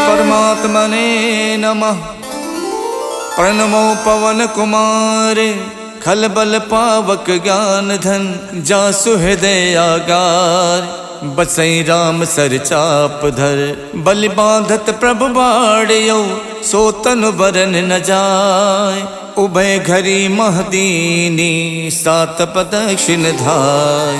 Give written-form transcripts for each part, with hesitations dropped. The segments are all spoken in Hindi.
परमात्मने नमः। प्रणमो पवन कुमारे खलबल पावक ज्ञान धन जासु हृदय आगार। बसई राम सर चाप धर बलि बांधत प्रभु बाड़ियो सो तनु बरन न जाय। उभय घरी महदीनी सात प्रदक्षिण धाय।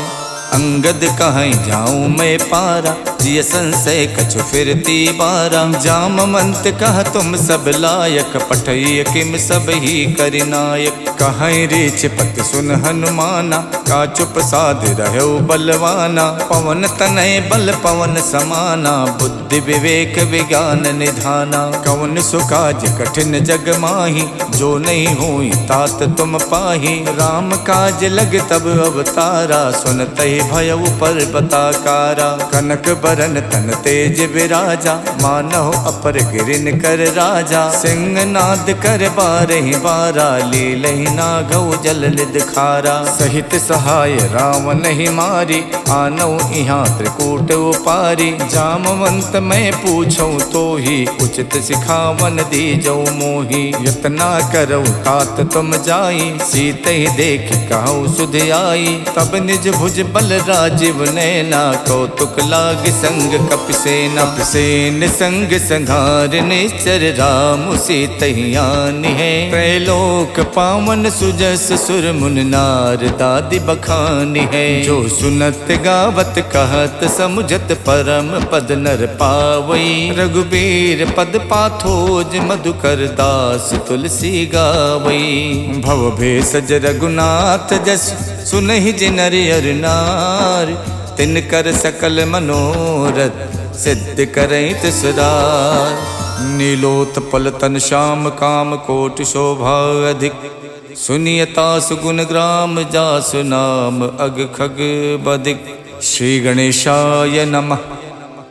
अंगद कहीं जाऊं मैं पारा जिय संशय कछु फिरती बारा। जामवंत कह तुम सब लायक पठय किम सब ही करिनायक। कहीं रीछ पति सुन हनुमाना का चुप साध रहो बलवाना। पवन तनय बल पवन समाना बुद्धि विवेक विज्ञान निधाना। कवन सुकाज कठिन जग माही जो नहीं हुई तात तुम पाही। राम काज लग तब अवतारा सुनते भयउ पर्वताकारा। कनक बरन तन तेज विराजा मानहो अपर गिरिन कर राजा। सिंह नाद कर बारहि बारा लीलहि नागौ जल निध खारा। सहित सहाय रावण ही मारी आनौ इहाँ त्रिकूट उपारी। जामवंत मैं पूछूं तो ही उचित सिखावन दीजौ मोही। यतना करौ तात तुम जाई सीते ही देख कहु सुध आई। तब निज भुज बल राजीव नैना कौतुक लाग संग कपिसेना। कपिसेन संग संघार निश्चर राम सीतहियान है। त्रैलोक पावन सुजस सुर मुन नार दादि बखान है। जो सुनत गावत कहत समुझत परम पद नर पावई। रघुबीर पद पाथोज मधुकर दास तुलसी गावई। भव भेषज रघुनाथ जस सुनहि जिनर अर नार। तिन कर सकल मनोरथ सिद्ध करैत सदार। नीलोत्पल तन श्याम काम कोटि शोभा अधिक। सुनियता सुगुण ग्राम जासु नाम अग खग बदिक। श्री गणेशाय नमः।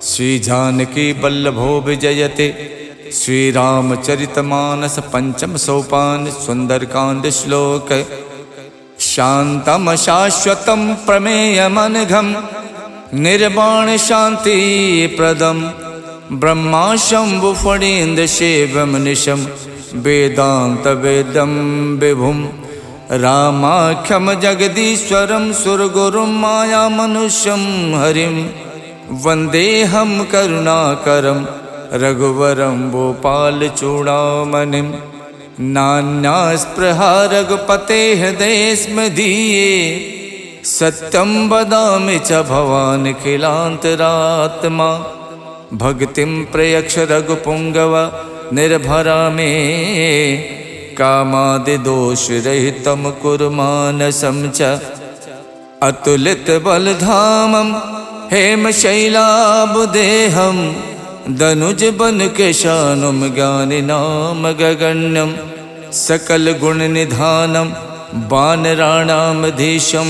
श्री जानकी बल्लभो विजयते। श्री रामचरितमानस पंचम सोपान सुंदरकांड श्लोक। शांतम शाश्वतम प्रमेयमनघम निर्वाण शांति प्रदम। ब्रह्मा शंभु फणीन्द्र शिवम निशम वेदांत वेदम विभुम। रामाख्यम जगदीश्वरम सुरगुरुम माया मनुष्यम हरिम। वंदेहम करुणाकरम रघुवरम भोपाल चूड़ामणिम। नान्या स्पृहा रघुपते हृदय स्मदीये। सत्यम वदामि च भवान् खिलान्तरात्मा। भक्तिं प्रयक्ष रघुपुंगव निर्भरा मे। कामादि दोष रहितं कुरु मानसं च। अतुलित बलधामं हेमशैलाभदेहं। दनुज बन केशानुम ज्ञानि नाम गगण्यम। सकल गुण निधानम वानराणामधीशम।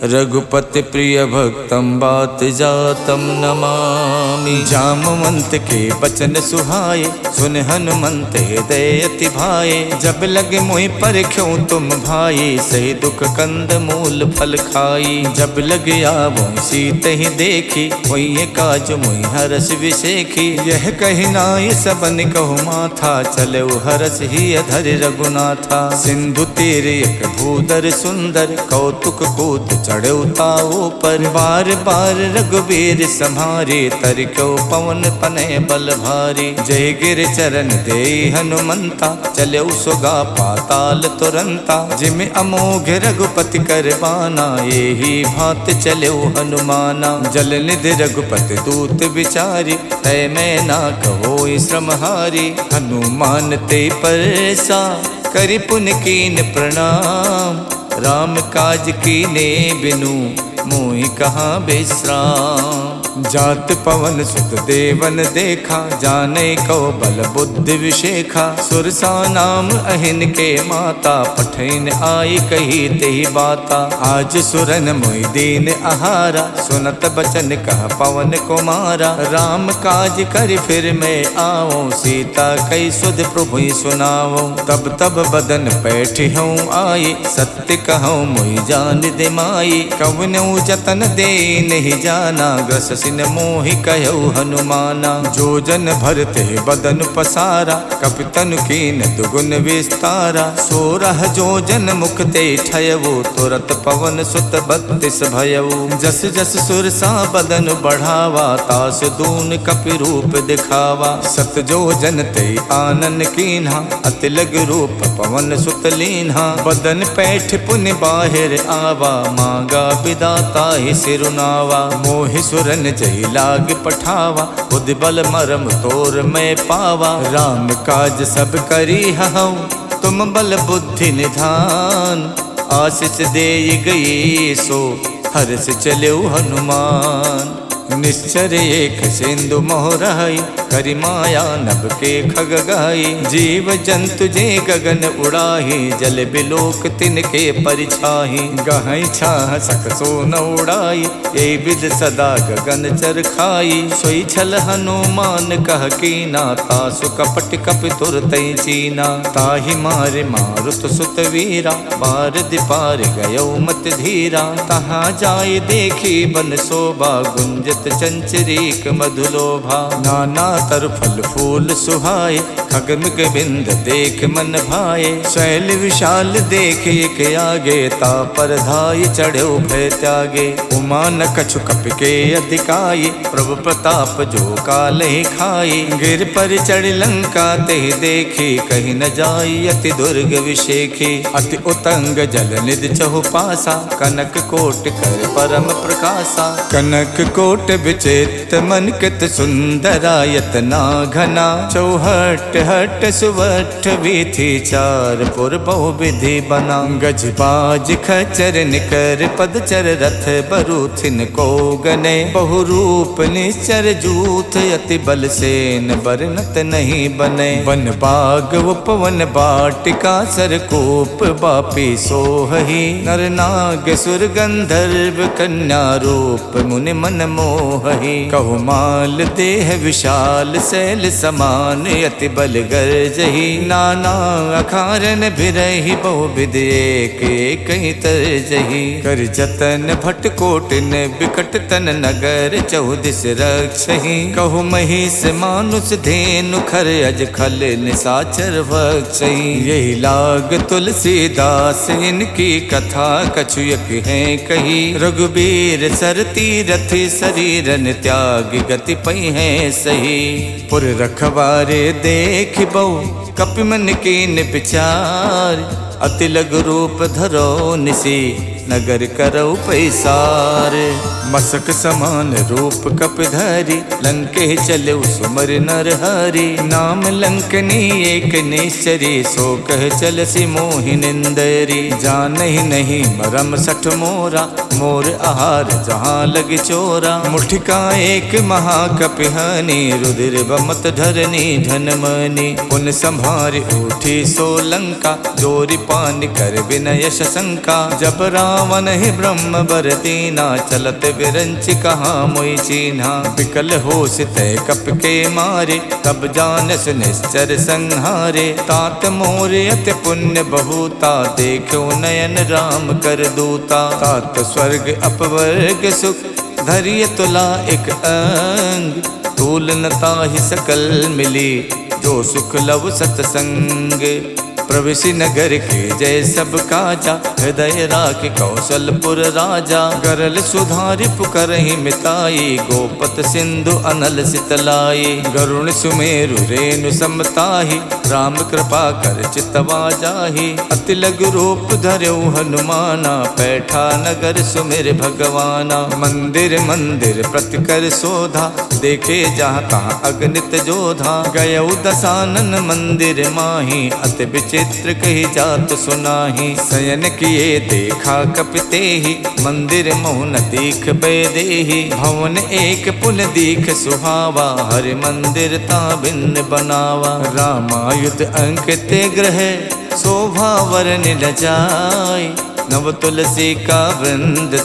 रघुपति प्रिय भक्तम बात जातम नमामि। जामवंत के बचन सुहाए सुन हनुमंत हृदय अति भाए। जब लगे मोहि परख्यों तुम भाई सही दुख कंद मूल फल खाई। जब लग आवो सीत ही देखी वही काज मोहि हरस विशेखी। यह कही नाय सबन कहु माथा चले हरस ही अधर रघुनाथा। सिंधु तीर एक भूधर सुंदर कौतुक कूद चढ़े ताओ पर। बार बार रघुबीर सम्हारे तरक्यो पवन तनय बल भारी। जय गिर चरण दे हनुमंता चलो सुगा पाताल तुरंता। जिम अमोघ रघुपति कर बाना यही भात चलो हनुमाना। जल निधि रघुपति दूत विचारी तय मैं ना कहो श्रमहारी। हनुमान ते परसा करि पुन कीन प्रणाम। राम काज कीने बिनु मोहि कहाँ विश्राम। जात पवन सुत देवन देखा जाने को बल बुद्धि विशेखा। सुरसा नाम अहिन के माता पठैन आई कही तेहि बाता। आज सुरन मोहि दीन आहारा सुनत बचन कह पवन कुमारा। राम काज कर फिर मैं आओ सीता कई सुध प्रभु सुनाओ। तब तब बदन बैठी हूँ आई सत्य कहूँ मोहि जान दिमाई। कवनऊ जत तन दे नहीं जाना, ग्रस सिन मोहि कहु हनुमाना। जो जन भरते बदन पसारा, कपितन कीन दुगुन विस्तारा। 16 जो जन मुख ते ठयवो, तुरत पवन सुत 32 भयवो। जस जस सुरसा बदन बढ़ावा, तास दून कपि रूप दिखावा। 7 जो जन ते आनन कीन्हा, अति लग रूप पवन सुत लीन्हा। बदन पैठ पुनि बाहिर आवा, मांगा विदाता ही सिरुनावा। मोहि सुरन जहि लाग पठावा, बुद्धि बल मरम तोर मैं पावा। राम काज सब करी हऊँ, तुम बल बुद्धि निधान। आशीष दे गई सो, हर्ष चलो हनुमान। निश्चर एक सिंधु मोहराई, करि माया नभ के खग गाई। जीव जंतु जे गगन उड़ाही, जल बिलोक तिनके परिछाही। गहई छाह सक सो न उड़ाई, ए विद सदा गगन चर खाई। सोई छल हनुमान कह कीना, तासु कपट कपि तुरतै चीना। ताहि मारे मारुत सुत वीरा, बार दिपार गयो मत धीरा। तहाँ जाय देखी बन शोभा, गुंजत चंचरीक मधुलोभा। नाना तर फल फूल सुहाए, खगमिग बिंद देख मन भाए। शैल विशाल देख एक आगे, ता पर धाय चढ़ो भय त्यागे। उमा न कछु कपि के अधिकाई, प्रभु प्रताप जो कालहि खाई। गिर पर चढ़ लंका ते देखी, कहीं न जाई अति दुर्ग विशेखी। अति उतंग जल निधि चहु पासा, कनक कोट कर परम प्रकाशा। कनक कोट विचित्र मन कित सुंदरायत ना घना। चौहट हट सुवठ वीथी, चार पुर बहु विधि बना। गज बाज खचर निकर पदचर, रथ बरूथिन को गने। बहु रूप निश्चर जूथ, अति बल सेन बरनत नहीं बने। वन बाग उपवन बाटिका, सरकूप बापी सोहही। नर नाग सुर गंधर्व कन्या, रूप मुनि मन मोहही। कहु माल देह विशाल, शैल समान अति बल गर्जही। नाना अखारन बिरहि, बहु विधि एक एक तरजही। कर जतन भट कोटिन, बिकट तन नगर चौदिस रक्षही। कहु महिष मानुष धेनु, खर अज खल निसाचर भक्षही। यही लाग तुलसीदास, इनकी कथा कछुयक है कही। रघुबीर सरती रथि, शरीरन त्याग गति पई है सही। पुर रखवारे देख बहु, कपि मन कीन विचार। अति लघु रूप धरो निसी, नगर करौ पैसार। मसक समान रूप कपिधरि, लंके चलो सुमर नर हरि। नाम लंकनी एक निश्चरी, सो कह चलसी मोहि निंदरी। जानहि नहीं मरम सठ मोरा, मोर आहार जहाँ लग चोरा। मुठिका एक महाकपिहानी, रुधिर बमत धरनी धनमनी। पुन संभार उठी सो लंका, जोरि पान कर विनय शंका। जब रावण ही ब्रह्म बर दीना, चलत विरंच कहाँ मोई चीन्हा। विकल होश तय कप के मारे, तब जानस निश्चर संहारे। तात मोर अति पुण्य बहुता, देखो नयन राम कर दूता। तात स्वर्ग अपवर्ग सुख, धरिय तुला एक अंग। तूल न ताहि सकल मिली, जो सुख लव सतसंग। प्रविशि नगर के जय सब काजा, हृदय राख कौशलपुर राजा। गरल सुधारि पुकरहि मिताई, गोपत सिंधु अनल सितलाई। गरुण सुमेरु रेणु समताहि, राम कृपा कर चितवा जाहि। अति लघु रूप धरौ हनुमाना, पैठा नगर सुमिर भगवाना। मंदिर मंदिर प्रति कर शोधा, देखे जहाँ तहाँ अगणित जोधा। गयौ दसानन मंदिर माही, अति चित्र कही जात सुनाही। शयन किए देखा कपितेहि, मंदिर मोहन दीख बेदेहि। भवन एक पुन दीख सुहावा, हरि मंदिर ता भिन्न बनावा। रामायुध अंकित ग्रह, शोभा वरन न जाय। नव तुलसी का वृंद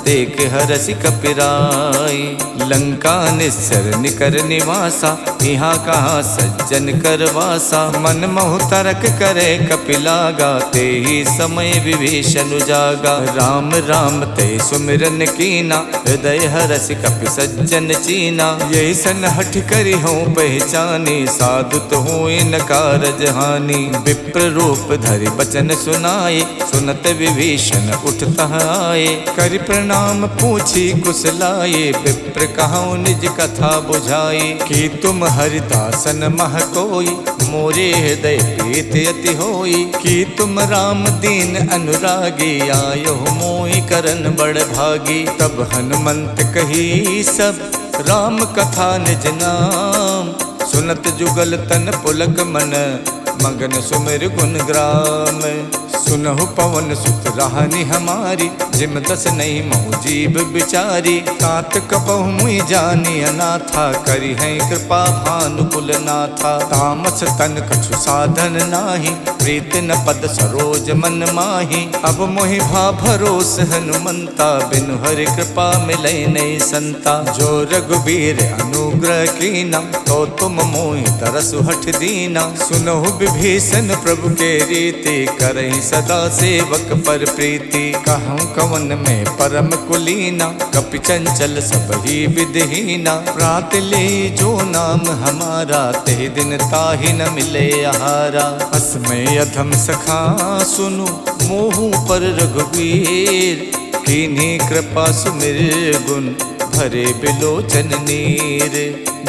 देख हरसि कपिराई। लंका निस्सर निकर निवासा, यहाँ कहाँ सज्जन कर वासा। मन मोह तरक करे कपिलागा, ते ही समय विभीषण जागा। राम राम ते सुमिरन कीना, हृदय हरसि कपि सज्जन चीना। यही सन हठ करी हूँ पहचानी, साधु तो हूँ न कारज हानि। विप्र रूप धरि बचन सुनाए, सुनत विभीषण उठता आए। करि प्रणाम पूछी कुशलाए, विप्र कहूँ निज कथा बुझाई। कि तुम हरिदासन मह कोई, मोरे हृदय प्रीत अति होई। कि तुम राम दीन अनुरागी, आयो मोहि करन बड़ भागी। तब हनुमंत कही सब, राम कथा निज नाम। सुनत जुगल तन पुलक मन, मगन सुमिर गुण ग्राम। सुनहु पवन सुत राहनि हमारी, जिम दस नहीं महु जीव बिचारी। तात कपहु मुई जानी अनाथा, करी है कृपा भानुकुल नाथा। तामस तन कछु साधन नाही, प्रीत न पद सरोज मन माही। अब मोहि भा भरोस हनुमंता, बिनु हरि कृपा मिलै नहीं संता। जो रघुबीर अनुग्रह कीना, तो तुम मोहि तरसु हठ दीना। सुनहु विभीषण प्रभु के रीति, करहि सदा सेवक पर प्रीति। कहूँ कवन में परम कुलीना, कपि चंचल सब ही विधहीना। प्रात ले जो नाम हमारा, ते दिन ताहि न मिले आहारा। असमय अधम सखा सुनु, मोहु पर रघुवीर। कीन्ही कृपा सुमिर गुण, भरे बिलोचन नीर।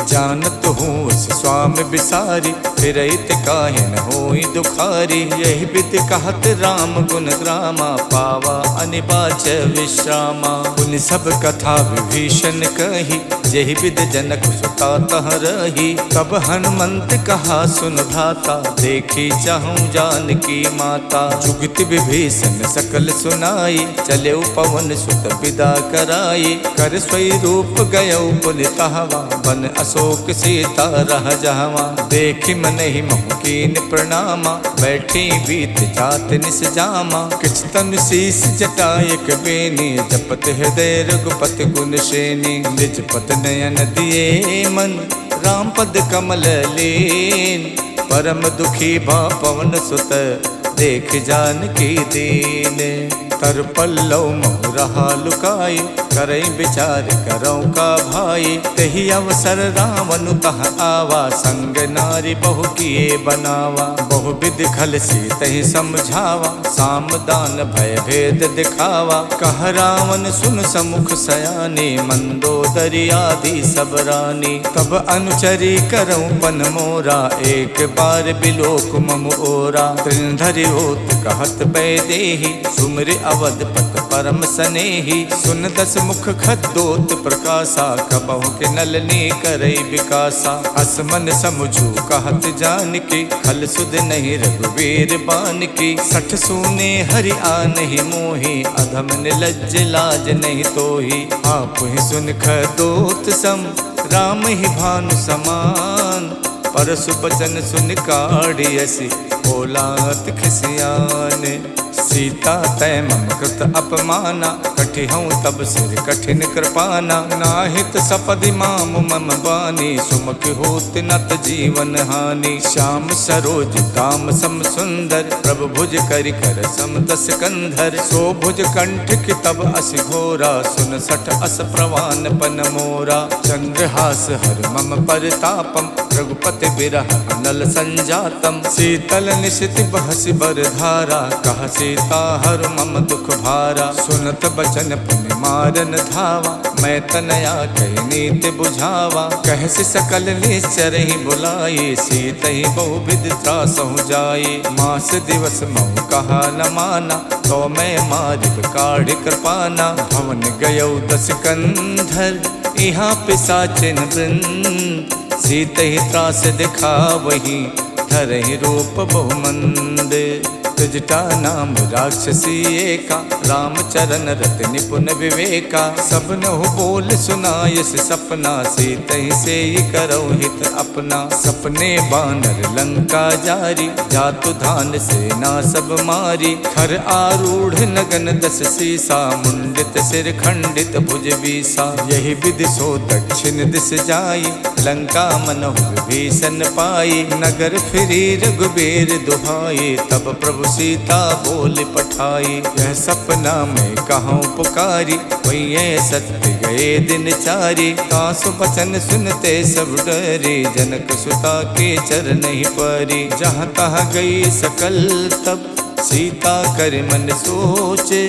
जानत हूँ उस स्वामी बिसारी, फिरहित काहे न होई दुखारी। यही विधि कहत राम गुण ग्रामा, पावा अनिबाच विश्रामा। पुनि सब कथा विभीषण कही, यही विधि जनक सुता तह रही। तब हनुमंत कहा सुन भ्राता, देखी चाहूँ जानकी माता। जुगत विभीषण सकल सुनाई, चले पवन सुत विदा कराई। कर स्वई रूप गयो पुनि तहवा, बन अशोक सीता रह जहवा। देखि मन ही मोह कीन प्रणामा, बैठी बीत जात निस जामा। किछ तन शीस जटायक बेनी, जपत हृदय रघुपति गुण श्रेणी। निज पत नयन दिए मन, राम पद कमल लीन। परम दुखी भा पवन सुत, देख जानकी दीन। तर पल्लव मोह रहा लुकाई, करई विचार करौ का भाई। तही अवसर रावण तह आवा, संग नारी बहु किए बनावा। बहु विधि खल सी तही समझावा, साम दान भय भेद दिखावा। कह रावण सुन समुख सयानी, मंदोदरी आदि सब रानी। तब अनुचरी करौ पन मोरा, एक बार बिलोक मम ओरा। त्रिनधरि होत कहत बैदेही, सुमिर अवधपत परम सनेही। सुन दस मुख खद्दोत प्रकाशा, कबहु के नलनी करई विकासा। हस मन समुझू कहत जानकी, खल सुध नहीं रघुवीर बानकी। सठ सूने हरि आनहि मोहि, अधम निलज्ज लाज नहीं तोहि। आप ही सुन खद्दोत सम, राम ही भानु समान। परसु बचन सुन काढ़ियसि, बोलात खिसियान। सीता तय मम कृत अपमाना, कठिहऊँ तब सिर कठिन कृपाना। नाहित सपदि माम मम बानी, सुमुख होत नत जीवन हानि। श्याम सरोज दाम सम सुंदर, प्रभु भुज करि कर सम दस कंधर। सो भुज कंठ की तब अस घोरा, सुन सठ अस प्रवान पन मोरा। चंद्रहास हर मम परितापम, रघुपति बिरह अनल संजातम। शीतल निशित बहसि बर धारा, कह सीता हर मम दुख भारा। सुनत बचन पुनि मारन धावा, मैं तनया कही नीति बुझावा। कहसि सकल निश्चर ही बुलाई, सीत ही बहु विधि त्रासहु जाई। मास दिवस महु कहा न माना, तो मैं मारिब काढ़ कृपाना। भवन गयौ दस कंधर, यहाँ पिशाचिन वृंद। सीत ही त्रास दिखा वही, धरहि रूप बहुमंद। जटा नाम राक्षसी एका, रामचरण रत निपुण विवेका। सबनहु बोल सुनायस सपना, सीतहि से करौ हित अपना। सपने बानर लंका जारी, जातु धान सेना सब मारी। खर आरूढ़ नगन दस सीसा, मुंडित सिर खंडित भुज बीसा। यही विधि सो दक्षिण दिस जाई, लंका मनहु विभीषण पाई। नगर फिरी रघुबीर दुहाई, तब प्रभु सीता बोल पठाई। यह सपना में कहूँ पुकारी, वही सत्य गए दिन चारी। तासु बचन सुनते सब डरे, जनक सुता के चरण ही परी। जहाँ तहाँ गई सकल तब, सीता कर मन सोचे।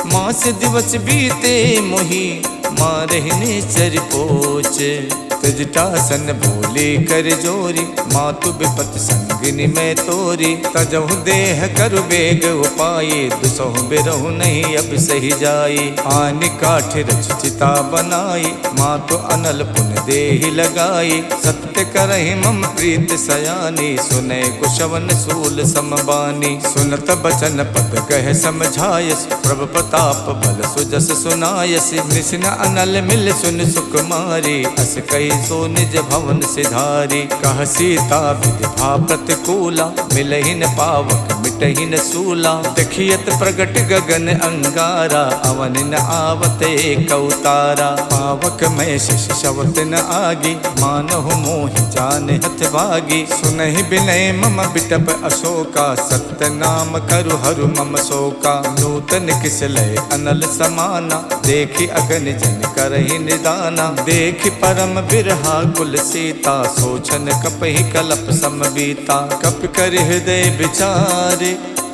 मास दिवस बीते मोही, मारहिने चर पोचे। तजटासन बोले कर जोरी, मातु विपत संगिनी में तोरी। तजहु देह कर बेग उपाये, दुसहु बिरहु नहीं अब सही जाई। आनि काठ रच चिता बनाई, मातु अनल पुन देहि लगाई। सत्य करहि मम प्रीत सयानी, सुने कुशवन सूल समबानी। सुनत बचन पद कह समझायस, प्रभ प्रताप बल सुजस सुनायस। निसिन अनल मिल सुन सुकुमारी, अस कही सो निज भवन सिधारी। कह सीता विधि भा प्रतिकूला, मिलहि न पावक मिटहि न सूला। देखियत प्रगट गगन अंगारा, अवन न आवत एक अवतारा। पावक में शिष शवत न आगी, मानहु मोहि जान हथ भागी। सुनहि बिनय मम बिटप अशोका, सत्य नाम करु हरु मम शोका। नूतन किसलय अनल समाना, देखि अगन जन करहि निदाना। देखि परम बिरहा कुल सीता, सोचन कपहि कलप समबीता। कप कर हृदय विचारे,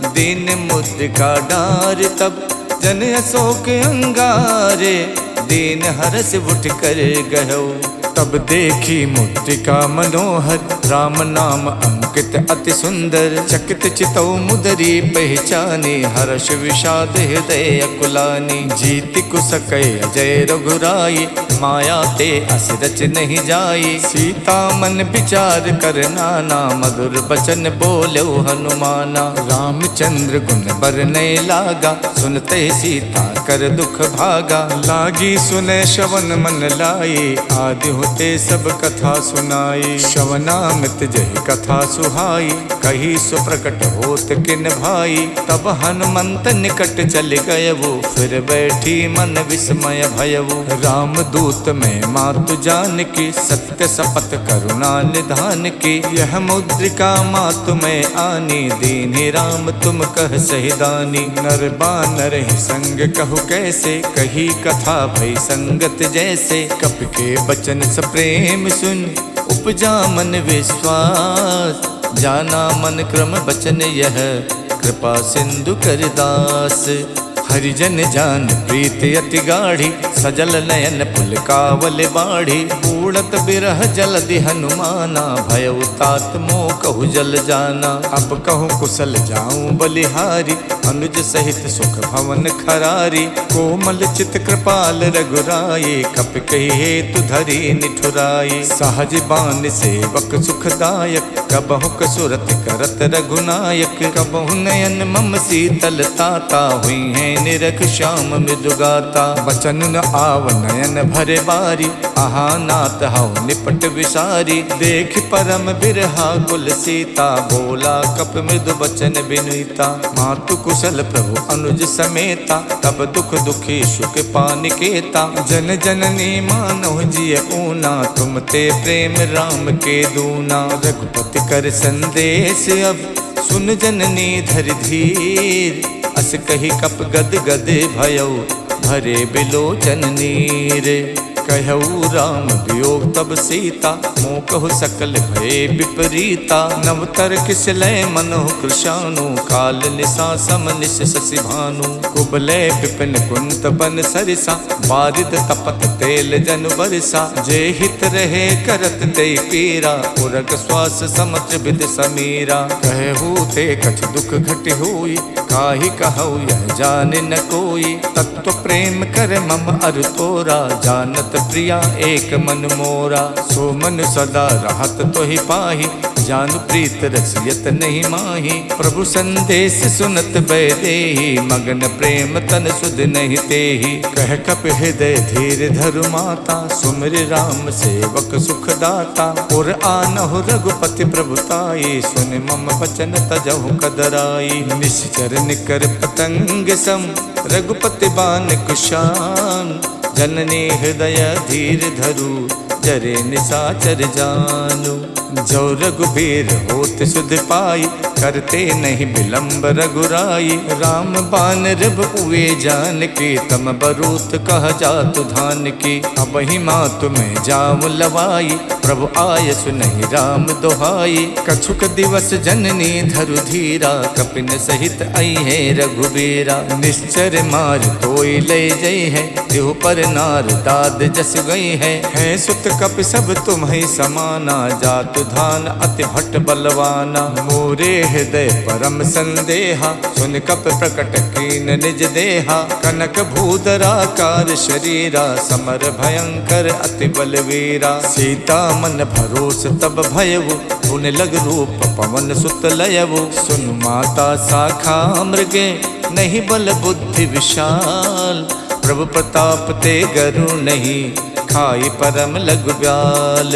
दीन मुद्रिका डार। तब जन अशोक अंगारे, दीन हरस उठ कर गयो। तब देखी मुद्रिका मनोहर, राम नाम अंकित अति सुंदर। चकित चितौ मुदरी पहचानी, हर्ष विषाद हृदय अकुलानी। जीति कुसकय अजय रघुराई, माया ते अस रच नहीं जाई। सीता मन विचार कर नाना, मधुर बचन बोलो हनुमाना। रामचंद्र गुण बरनय लागा, सुनते सीता कर दुख भागा। लागी सुने श्रवण मन लाई, आदि होते सब कथा सुनाई। श्रवणामृत जहि कथा सुहाई, कही सुप्रकट होत किन भाई। तब हनुमंत निकट चल गयवु, फिर बैठी मन विस्मय भयवु। राम दूत में मातु जान की, सत्य शपथ करुणा निधान की। यह मुद्रिका मातु में आनी, दीन्हि राम तुम कह सहिदानी। नर बानर ही संग कहु कैसे, कही कथा भई संगत जैसे। कप के बचन प्रेम सुन, उपजा मन विश्वास। जाना मन क्रम बचन यह, कृपा सिंधु कर दास। हरिजन जान प्रीत अति गाढ़ी, सजल नयन पुलकावल बाढ़ी। उड़त बिरह जलधि हनुमाना, भयउ तात मोह कहु जल जाना। अब कहूँ कुशल जाऊं बलिहारी, अनुज सहित सुख भवन खरारी। कोमल चित कृपाल रघुराई, कप कही हेतु धरी निठुराई। सहज बान सेवक सुखदायक, कबहु कसुरत करत रघुनायक। कबहु नयन मम शीतल ताता, हुई है निरख श्याम मृदुगाता। बचन न आव नयन भरे बारी, आहा नाथ हऊ निपट विसारी। देख परम बिरहा कुल सीता, बोला कप मृदु बचन बिनुता। मातु कुशल प्रभु अनुज समेता, तब दुख दुखी सुख पानिकेता। जन जननी मानव जिय ऊना, तुम ते प्रेम राम के दूना। रघुपति कर संदेश अब, सुन जननी धर धीर। अस कही कप गद गद भयउ, भरे बिलोचन नीर। कहऊ राम वियोग तब सीता, मोह कहु सकल भय विपरीता। नवतर किसलय मनोह कृशानु, काल निशा सम निश शशि भानु। कुबलय विपिन कुंत बन सरिसा, बारिद तपत तेल जन बरसा। जे हित रहे करत ते पीरा, उरग श्वास समत्र विद समीरा। कहू ते कछ दुख घट होई, काहि कहऊ यह जान न कोई। तत्व प्रेम कर मम अर तोरा, जानत प्रिया एक मन मोरा। सो मन सदा रहत तो ही पाही, जान प्रीत रसियत नहीं माही। प्रभु संदेश सुनत बैदेही, मगन प्रेम तन सुध नहीं तेही। कह कप हृदय धीर धरु माता, सुमिर राम सेवक सुख दाता। और आनहु रघुपति प्रभुताई, सुन मम बचन तजहु कदराई। निश्चर निकर पतंग सम, रघुपति बान कुशान। जननी हृदय धीर धरु, जरे निसाचर जानु। जो रघुबीर होत सुध पाई, करते नहीं विलंब रघुराई। राम बान रब उए जान की, तम बरूत कह जातु धान की। अब ही मातु में जाम लवाई, प्रभु आय सुनहि राम दोहाई। कछुक दिवस जननी धरु धीरा, कपिन सहित आई है रघुबीरा। निश्चर मार तोई ले जई है, देहु पर नार दाद जस गई है। सुत कप सब तुम्हें समाना, जातु धान अति भट्ट बलवाना। मोरे हृदय परम संदेहा, सुन कप प्रकट कीन निज देहा। कनक भूधराकार शरीरा, समर भयंकर अति बलवीरा। सीता मन भरोस तब भयउ, पुन लग रूप पवन सुत लयउ। सुन माता शाखा मृगे, नहीं बल बुद्धि विशाल। प्रभु प्रताप ते गरु नहीं, खाई परम लघु ब्याल।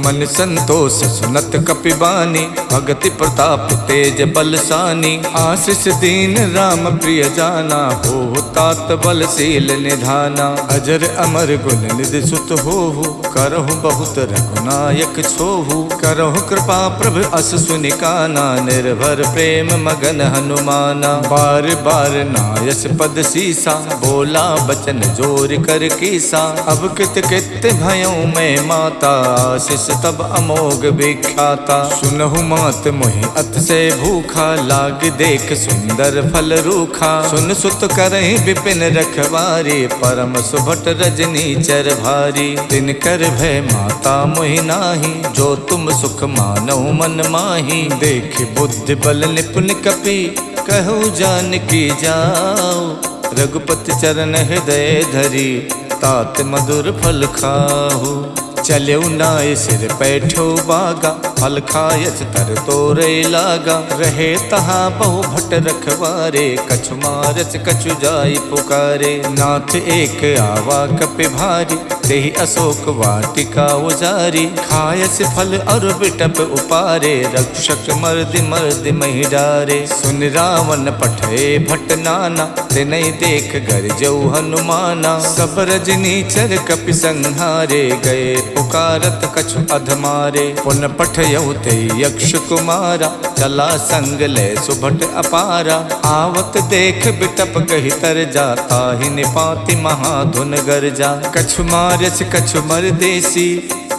मन संतोष सुनत कपिबानी, भगति प्रताप तेज बलसानी। आशीष दीन राम प्रिय जाना, हो तात बलशील निधाना। अजर अमर गुण निधि सुत होहु, करहु बहुत रघुनायक छोहु। करहु कृपा प्रभु अस सुनिकाना, निर्भर प्रेम मगन हनुमाना। बार बार नायस पद सीसा, बोला बचन जोर कर कीसा। अब कित कित भयों में माता, आशीष तब अमोघ विख्याता। सुनहु मात मोहि अत से भूखा, लाग देख सुंदर फल रूखा। सुन सुत करहि विपिन रखवारी, परम सुभट रजनी चर भारी। तिन कर भय माता मोहि नाही, जो तुम सुख मानौ मन माही। देख बुद्धि बल निपुण कपि, कहु जानकी जाओ। रघुपति चरण हृदय धरी, तात मधुर फल खाहु। चलऊ नाय सिर पैठो बागा, फल खायच तर तोरे लागा। रहे तहाँ बहु भट रखवारे, कछु मारच कछु जाई पुकारे। नाथ एक आवा कपि भारी, देहि अशोक वाटिका उजारी। खायस फल और बिटप उपारे, रक्षक मर्दि मर्दि महि डारे। सुन रावण पठे भट नाना, तिनहि देख गरजऊ हनुमाना। सब रजनीचर कपि संहारे, गए पुकारत कछु अधमारे। पुन पठयऊ ते यक्ष कुमारा, चला संग ले सुभट अपारा। आवत देख बिटप कहि तर जाता, ही निपाति महाधुन गरजा। कछु मारच कछु मरदेसी,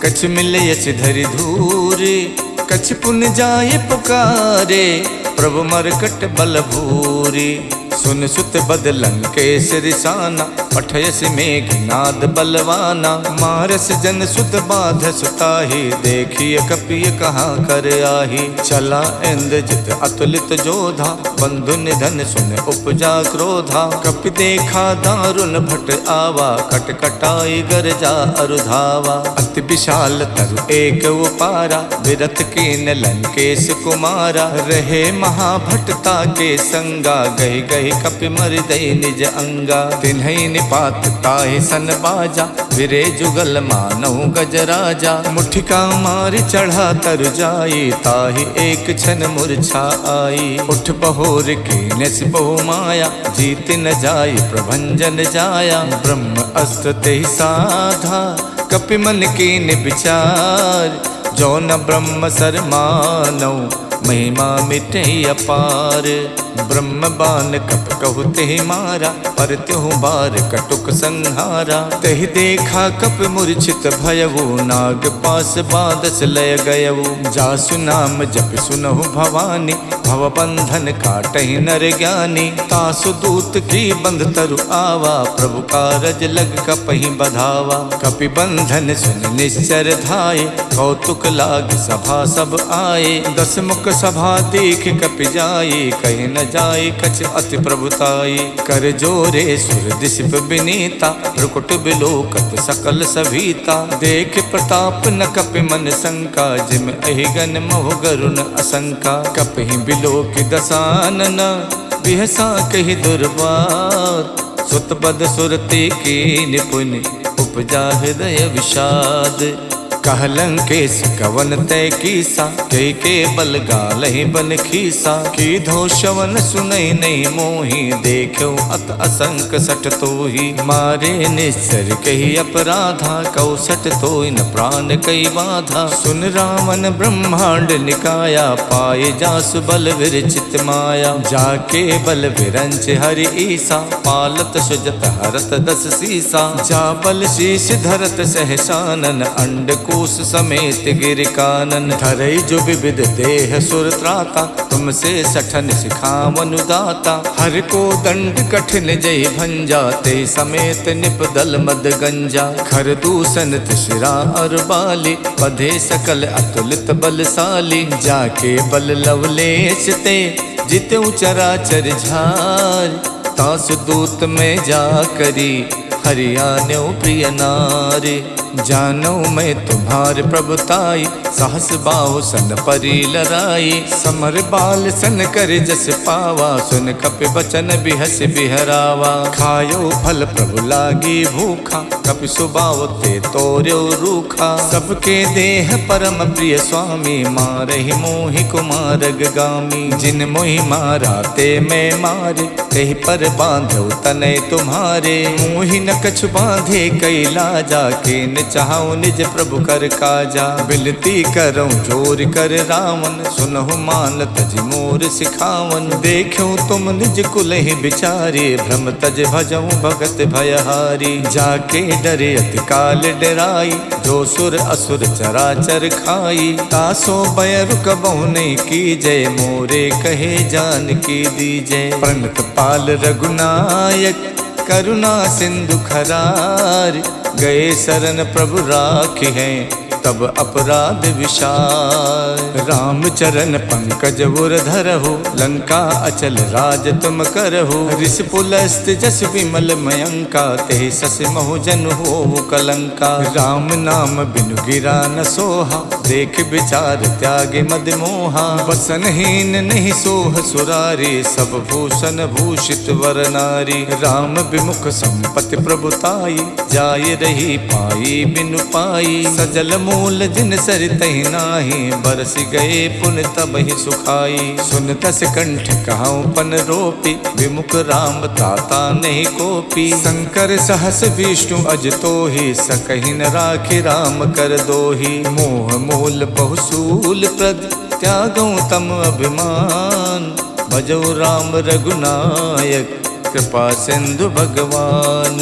कछु मिलयच धरि धूरे। कछु पुन जाय पुकारे, प्रभु मरकट बल भूरी। सुन सुत बदलन के सिरसाना, पठयस मेघनाद बलवाना। मारस जन सुत बाध सुताही, देखिय कपिय कहाँ कर आही। चला इंद्रजित अतुलित जोधा, बंधु निधन सुन उपजा क्रोधा। कपि देखा दारुण भट आवा, कटकटाई गरजा अरुधावा। अति विशाल तरु एक उपारा, विरथ कीन लंकेश कुमारा। रहे महाभटता के संगा, गहि गहि कपि मर दई निज अंगा। तिन्हि निपात ताहि सन बाजा, विरे जुगल मानहु गजराजा। मुठिका मार चढ़ा तर जाई, ताहि एक क्षण मूर्छा आई। उठ बहोर कीनस बहु माया, जीत न जाय प्रभंजन जाया। ब्रह्म अस्त्र तेहि साधा, कपि मन कीन विचार। जो न ब्रह्म सर मानौ, महिमा मिटे अपार। ब्रह्म बान कप कहु तेहि मारा, पर त्यों बार कटुक संहारा। तेहि देखा कप मूर्छित भयउ, नाग पास बादस लय गयउ। जासु नाम जप सुनहु भवानी, भव बंधन काटहि नर ज्ञानी। तासु दूत की बंध तरु आवा, प्रभु कारज लग कपहि बधावा। कपि बंधन सुन निश्चर धाये, कौतुक लाग सभा सब आए। दस मुख सभा देख कपि जाई, कहीं न जाई कछ अति प्रभुताई। कर जोरे सुर दिशिप बिनीता, भ्रुकुट बिलोकत सकल सभीता। देख प्रताप न कपि मन शंका, जिम अहिगन मोह गरुण असंका। कपहि बिलोक दसानन, बिहसा कहि दुर्बात। सुत बद सुरते की निपुण, उपजा हृदय विषाद। कहलंकेश कवन तय कीसा, के बल गालहि बन खीसा। की धो शवन सुनई नहीं मोही, देखो अत असंक सट तोही। मारे निश्चर कही अपराधा, कौसट तोय न प्राण कई बाधा। सुन रावण ब्रह्मांड निकाया, पाए जासु बल विरचित माया। जाके बल विरंच हरि ईसा, पालत सुजत हरत दस सीसा। जा बल शीश धरत सहसानन, अंड कोश समेत गिर कानन। धरई जो विविध देह सुर त्राता, तुमसे सठन सिखावन दाता। हर को दंड कठिन जय भंजा, ते समेत निप दल मद गंजा। खर दूषण तिशिरा और बाली, बधे सकल अतुलित बलशाली। जाके बल लवलेश ते, जितु चराचर झार। तासु दूत में जा करी, हरियाण्यो प्रिय नारी। जानो मैं तुम्हार प्रभुताई, सहस बाहु सन परी लराई। समर बाल सन कर जस पावा, सुन कपि बचन बिहस बिहरावा। खायो फल प्रभु लागी भूखा, कपि सुबाव ते तोर्यो रूखा। सबके देह परम प्रिय स्वामी, मारहि मोहि कुमारग गामी। जिन मोहि मारा ते मैं मारे, तेहि पर बांधो तनय तुम्हारे। मोहि न कछु बांधे कई लाजा, के न चाहूं निज प्रभु कर काजा। बिनती करऊं जोर कर रावण, सुनहु मान तज मोर सिखावन। देखूं तुम निज कुल ही बिचारे, भ्रम तज भजऊं भगत भयहारी। जाके डरे अति काल डराई, जो सुर असुर चराचर खाई। तासो भय रुकबहु नहीं कीजय, मोरे कहे जान की दीजय। प्रणत पाल रघुनायक, करुणा सिंधु खरार। गए शरण प्रभु राखी हैं, तब अपराध विशाल। राम चरण पंकज उर धरहु, लंका अचल राज तुम करहु। ऋषि पुलस्त जस विमल मयंका, ते सस महु जन होवु कलंका। राम नाम बिनु गिरा न सोहा, देख विचार त्यागे मद मोहा। वसनहीन नहीं सोह सुरारी, सब भूषण भूषित वर नारी। राम विमुख संपत्ति प्रभुताई, जाय रही पाई बिनु पाई। सजल मूल जिन सरितहि नाही, बरस गए पुन तब ही सुखाई। सुन तस कंठ कहाऊं पन रोपी, विमुख राम ताता नहीं कोपी। शंकर सहस विष्णु अज तोहि, सकहि न राखि राम कर दोहि। मोह मूल बहुसूल प्रद, त्यागऊं तम अभिमान। भजौ राम रघुनायक, कृपा सिंधु भगवान।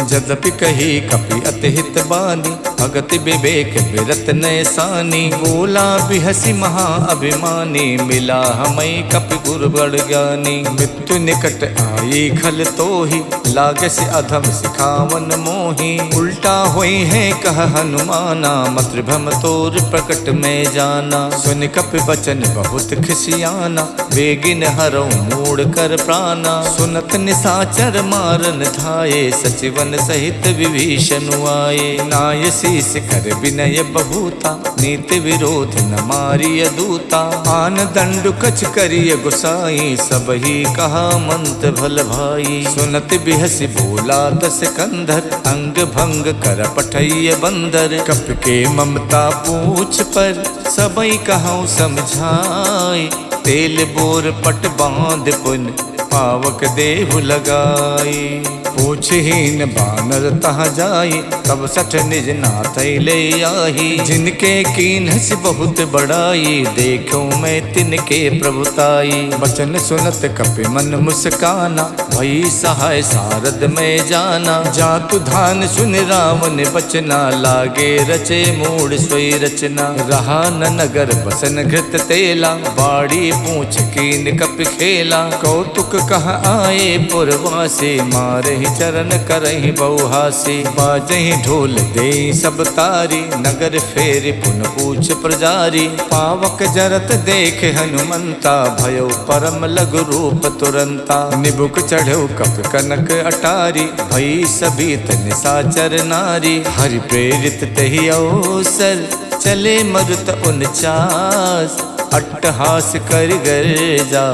जदपि कही कपि अति हित बानी, भगति विवेक बिरत नैसानी। बोला बिहसी महा अभिमानी, मिला हमई कपि गुरु बड़ ज्ञानी। मृत्यु निकट आई खल तोहि, लागस अधम सिखावन मोहि। उल्टा होई है कह हनुमाना, मातृभ्रम तोर प्रकट में जाना। सुन कपि वचन बहुत खिसियाना, बेगिन हरौ मूड कर प्राणा। सुनत निसाचर मारन धाये, सचिवन सहित विभीषण आए। नाय शीस कर विनय बहुता, नीति विरोध न मारिय दूता। आन दंडु कछ करिय गुसाई, सब ही कहा मंत भल भाई। सुनत बिहसी बोला दस कंधर, अंग भंग कर पठैय बंदर। कप के ममता पूछ पर, सबई कहूँ समझाई। तेल बोर पट बांध पुन, पावक देहु लगाई। पूछहीन बानर तहाँ जाई, तब सठ निज नाथ ले आही। जिनके कीन्हस बहुत बड़ाई, देखूं मैं तिनके प्रभुताई। वचन सुनत कपि मन मुस्काना, भई सहाय सारद में जाना। जातु धान सुन रावण बचना, लागे रचे मूड सोई रचना। रहा न नगर बसन घृत तेला, बाड़ी पूछ कीन कपि खेला। कौतुक कह आए पुरवासे, मारे चरण करही बहुहासी। बाजही ढोल दे सब तारी, नगर फेरि पुन पूछ प्रजारी। पावक जरत देख हनुमंता, भयो परम लघु रूप तुरंता। निबुक चढ़ो कप कनक अटारी, भई सभीत निसाचर नारी। हरि प्रेरित तहि अवसर, चले मरुत 49। अट्टहास कर गर्जा,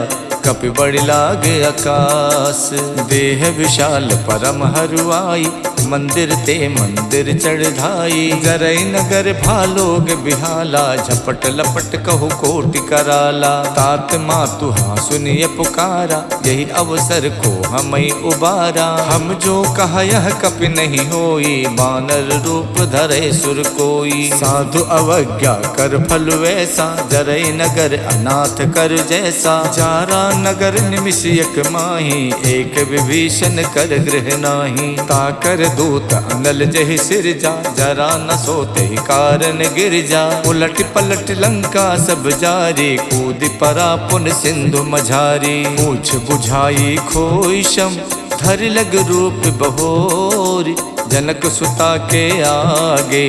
कपि बड़ लाग आकाश। देह विशाल परम हरुआई, मंदिर ते मंदिर चढ़ाई। जरई नगर भालोग बिहाला, झपट लपट कहु कोटि कराला। तात मातु हाँ सुनिय पुकारा, यही अवसर को हमें उबारा। हम जो कहा यह कपि नहीं होई, बानर रूप धरे सुर कोई। साधु अवज्ञा कर फल वैसा, जरई नगर अनाथ कर जैसा। जारा नगर निमिषयक माही, एक विभीषण कर गृह नाही। ताकर दूत अनल जहि सिरजा, जरा न सोते कारण गिर जा। उलट पलट लंका सब जारी, कूद परा पुन सिंधु मझारी। पूछ बुझाई खोई शम, धर लग रूप बहोरी। जनक सुता के आगे,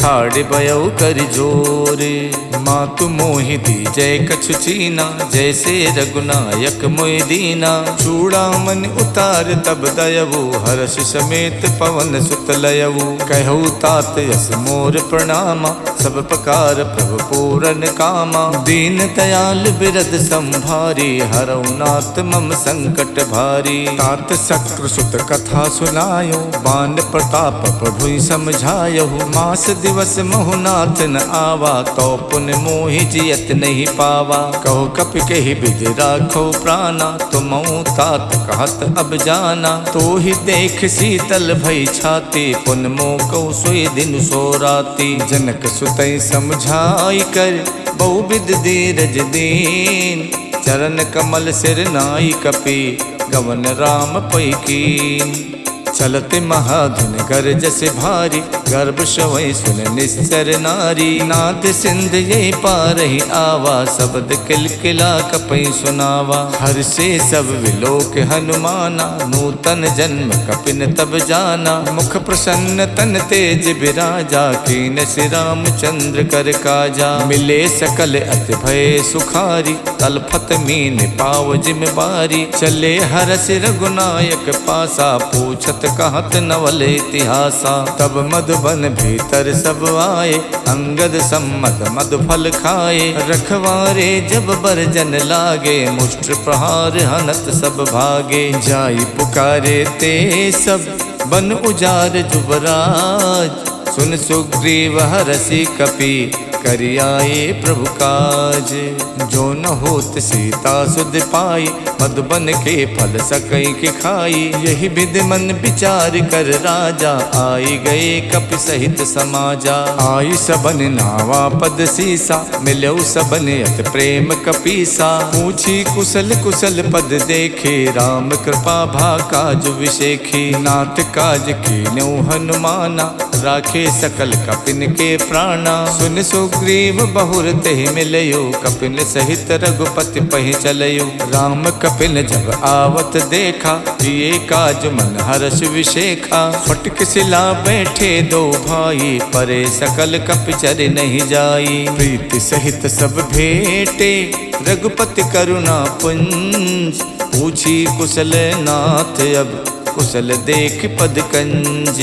ठाड़ भयो कर जोरे। मातु मोहि दी जय कछु चीना, जैसे रघुनायक मोहि दीना। चूड़ामन उतार तब दयवु, हर्ष समेत पवन सुत लयवु। कहु तात यस मोर प्रणामा, सब प्रकार प्रभु पूरन कामा। दीन दयाल बिरद संभारी, हरऊ नाथ मम संकट भारी। तात शक्रु सुत कथा सुनायो, बान प्रताप प्रभु समझायो। मास दिवस महुनाथ न आवा, तो पुन मोहि जियत नहीं पावा। कहो कपि कहि विधि राखो प्राणा, तुम तात कहत अब जाना। तो ही देख शीतल भई छाती, पुन मोह कहु सोई दिन सो राती। जनक सुतई समझाई कर, बहुविध धीरज दीन। चरण कमल सिर नाई कपि, गवन राम पै कीन। चलते महाधुन गरजस भारी, गर्भ शवै सुन निश्चर नारी। नाद सिंध ये पारहि आवा, शब्द किलकिला कपै सुनावा। हर से सब विलोक हनुमाना, नूतन जन्म कपिन तब जाना। मुख प्रसन्न तन तेज बिराजा, कीन श्री रामचंद्र कर काजा। मिले सकल अति भय सुखारी, तलफत मीन पाव जिम बारी। चले हरस रघुनायक पासा, पूछत कहत नवल इतिहासा। तब मधुबन भीतर सब आए, अंगद सम्मत मधु फल खाए। रखवारे जब बरजन लागे, मुष्ट प्रहार हनत सब भागे। जाई पुकारे ते सब, बन उजार जुबराज। सुन सुग्रीव हरषि कपि, करियाए प्रभु काज। जो न होत सीता सुध पाई, मधुबन के फल सकई के खाई। यही विधि मन विचार कर राजा, आई गए कपि सहित समाजा। आई सबन नावा पद सीसा, मिलऊ सबन अत प्रेम कपीसा। पूछी कुशल कुशल पद देखे, राम कृपा भा काज विशेखी। नाथ काज कीन्यौ हनुमाना, राखे सकल कपिन के प्राणा। सुन सुग्रीव बहुर तेहि मिलयो, कपिन सहित रघुपति पहि चलयो। राम कपिन जब आवत देखा, जिए काज मन हर्ष विशेखा। फटक सिला बैठे दो भाई, परे सकल कपि चर नहीं जाई। प्रीति सहित सब भेटे, रघुपति करुणा पुंज। पूछी कुशल नाथ अब, कुशल देख पद कंज।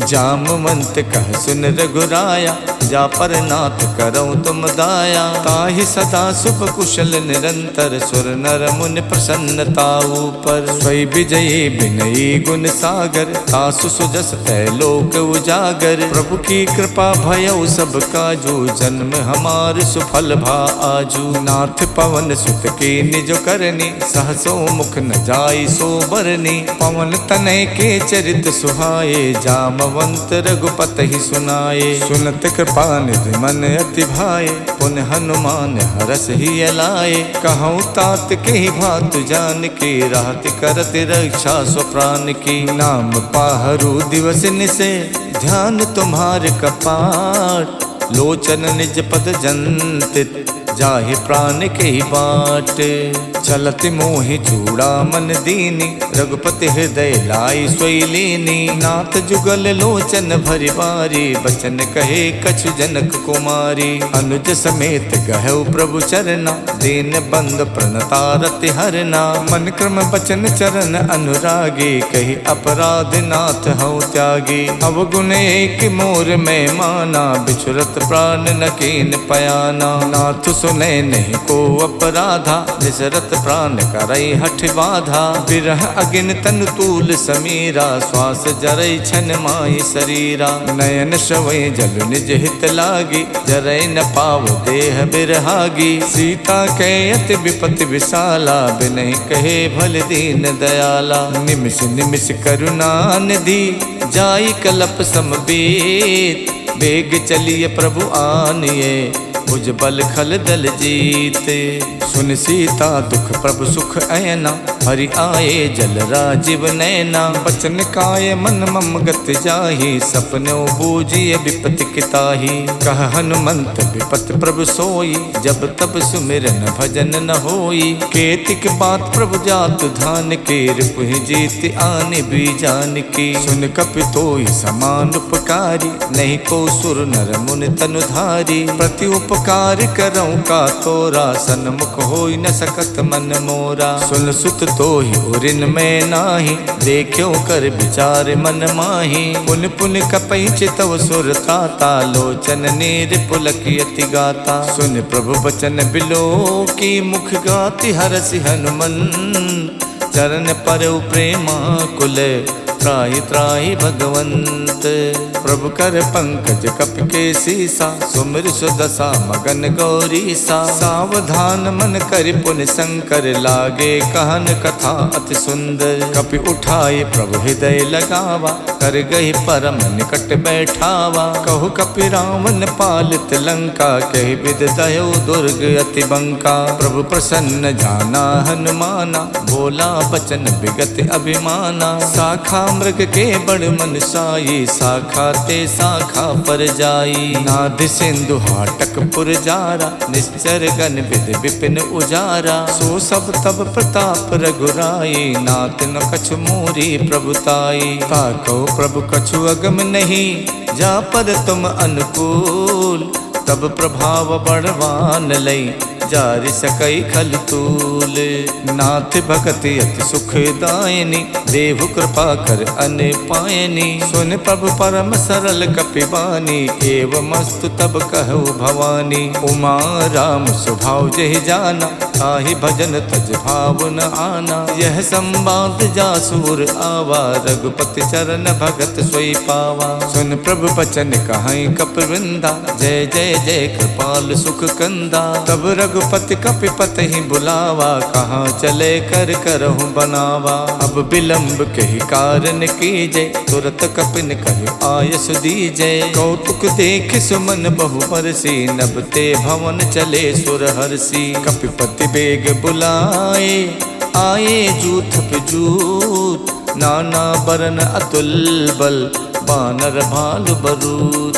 जामवंत कह सुन रघुराया, जा पर नाथ करऊँ तुम दाया। ताहि सदा शुभ कुशल निरंतर, सुर नर मुनि प्रसन्नता ऊपर। स्वै विजयी विनयी गुण सागर, तासु सुजस तै लोक उजागर। प्रभु की कृपा भयउ सब काजू, जन्म हमार सुफल भा आजू। नाथ पवन सुत के निज करनी, सहसो मुख न जाई सो बरनी। पवन तनय के चरित सुहाए, जामवंत रघुपति ही सुनाए। सुनत कृपा निधि मन अति भाए, पुन हनुमान हरस ही अलाए। कहूँ तात के ही भातु जान के, राहत करत रक्षा स्वप्राण की। नाम पाहरु दिवस निसे, ध्यान तुम्हार कपाट। लोचन निज पद जंतित, जाहि प्राण के ही बाट। चलत मोहि चूड़ा मन दीनी, रघुपति हृदय लाई सोई लीनी। नाथ जुगल लोचन भरि बारी, बचन कहे कछु जनक कुमारी। अनुज समेत गहु प्रभु चरना, दीन बंद प्रणतारति हरना। मन क्रम बचन चरण अनुरागी, कही अपराध नाथ हऊँ त्यागी। अवगुण एक मोर में माना, बिछुरत प्राण न कीन पयाना। नाथ सुने नहीं को अपराधा, निसरत प्राण करई हठ बाधा। बिरह अगिन तन तूल समीरा, श्वास जरई छन माई शरीरा। नयन श्रवै जल निज हित लागी, जरई न पाव देह बिरहागी। सीता के अति विपति विशाला, बिनहि कहे भल दीन दयाला। निमिष निमिष करुणा निधि, जाई कलप समबीत। बेग चलिए प्रभु आनिए, भुज बल खल दल जीते। सुन सीता दुख प्रभु सुख ऐना, हरि आए जल राजीव नैना। बचन काय मन मम गत जाहि, सपनो बूझिए विपति किताहि। कह हनुमंत विपत प्रभु सोई, जब तब सुमिरन भजन न होई। केतिक बात प्रभु जातु धान के, रिपुहि जीत आनि बीजान की। सुन कपि तोई समान उपकारी, नहीं को सुर नर मुनि तनुधारी। प्रति उपकार करऊँ का तोरा, सन्मुख होई न सकत मन मोरा। सुन सुत तो ही उरिन में नाही, देखो कर विचार मन माही। पुन पुन कपई चितव सुर ताता, लोचन नीर पुलक यति गाता। सुन प्रभु बचन बिलो की, मुख गाति हरसि हनुमंत। चरण पर प्रेमा कुल, त्राहि त्राहि भगवंत। प्रभु कर पंकज कपि के सीसा, सुमिर सुदशा मगन गौरीसा। सावधान मन कर पुन शंकर, लागे कहन कथा अति सुंदर। कपि उठाए प्रभु हृदय लगावा, कर गही परम निकट बैठावा। कहु कपि रावण पालित लंका, कहि विद दयो दुर्ग अति बंका। प्रभु प्रसन्न जाना हनुमाना, बोला बचन विगत अभिमाना। शाखा मृग के बड़ मन साई, शाखा ते शाखा पर जाई। नाद सिंधु हाटक पुर जारा, निश्चर गण विद विपिन उजारा। सो सब तब प्रताप रघुराई, नाथ न कछु मोरी प्रभुताई। ताको प्रभु कछु अगम नहीं, जा पर तुम अनुकूल। तब प्रभाव बड़वान लई, जारि सकई खल तूल। नाथ भगति अति सुखदायनी, देव कृपा कर अन पायनी। सुन प्रभु परम सरल कपिबानी, एवमस्तु तब कहु भवानी। उमा राम स्वभाव जहि जाना, ताहि भजन तज भाव न आना। यह संवाद जासुर आवा, रघुपति चरण भगत सोई पावा। सुन प्रभु बचन कहाई कपिवृंदा, जय जय जय कृपाल सुख कंदा। तब रघुपति कपिपत ही बुलावा, कहाँ चले कर करहु बनावा। अब विलंब कही कारण कीजे, तुरत कपिन कहि आयस दीजे। कौतुक देख सुमन बहु बरसी, नभ ते भवन चले सुर हरसी। कपिपति बेग बुलाए, आए जूथ पे जूथ। नाना बरन अतुल बल, बानर भालु बरूथ।